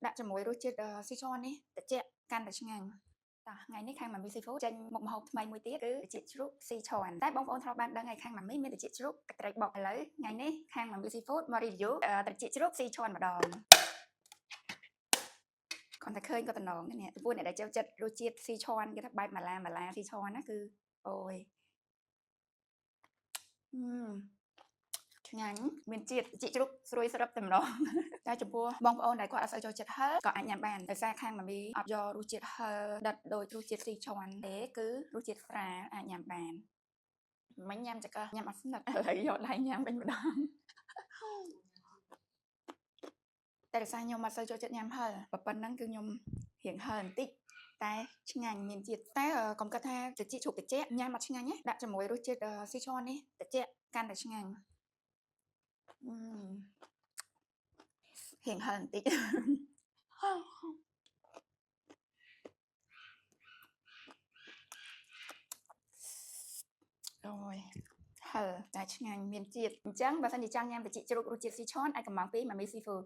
ដាក់ជាមួយរសជាតិស៊ីឈ័ននេះត្រជាក់កាន់តែឆ្ងាញ់ថ្ងៃនេះខាង Mami Seafood ចេញមុខម្ហូបថ្មីមួយទៀតគឺត្រចៀកជ្រូកស៊ីឈ័នតែបងប្អូនធ្លាប់បានដឹងហើយខាង Mami មានត្រចៀកជ្រូកទឹកត្រីបុកឥឡូវថ្ងៃនេះខាង Mami Seafood មក review ត្រចៀកជ្រូកស៊ីឈ័នម្ដងគាត់តែឃើញក៏តំណងនេះចំពោះអ្នកដែលចូលចិត្តរសជាតិស៊ីឈ័នគេថាបែបម៉ាឡាស៊ីឈ័នណាគឺអូយឆ្ងាញ់មានជាតិជីជ្រូកស្រួយស្រាប់តែម្ដងតែចំពោះបងប្អូនដែលគាត់អត់សូវចូលចិត្តហឹរក៏អាចញ៉ាំបានដោយសារខាង Mami អត់យករសជាតិហឹរដិតដូចរសជាតិស៊ីឈ័នទេគឺរសជាតិស្រាលអាចញ៉ាំបានមិញញ៉ាំចកញ៉ាំអត់ស្និទ្ធឥឡូវយកដៃញ៉ាំវិញម្ដងតែដោយសារខ្ញុំអត់សូវចូលចិត្តញ៉ាំហឹរប៉ុណ្ណឹងគឺខ្ញុំរៀងហឹរបន្តិចតែឆ្ងាញ់មានជាតិតែកុំគិតថាត្រចៀកជ្រូកត្រជាក់ញ៉ាំអត់ឆ្ងាញ់ទេដាក់ជាមួយរសជាតិស៊ីឈ័ននេះត្រជាក់កាន់តែឆ្ងាញ់រៀងហឹរបន្តិចអូយហឹរតែឆ្ងាញ់មានជាតិអញ្ចឹងបើសិនជាចង់ញ៉ាំត្រចៀកជ្រូករសជាតិស៊ីឈ័នអាចកំងពី Mami Seafood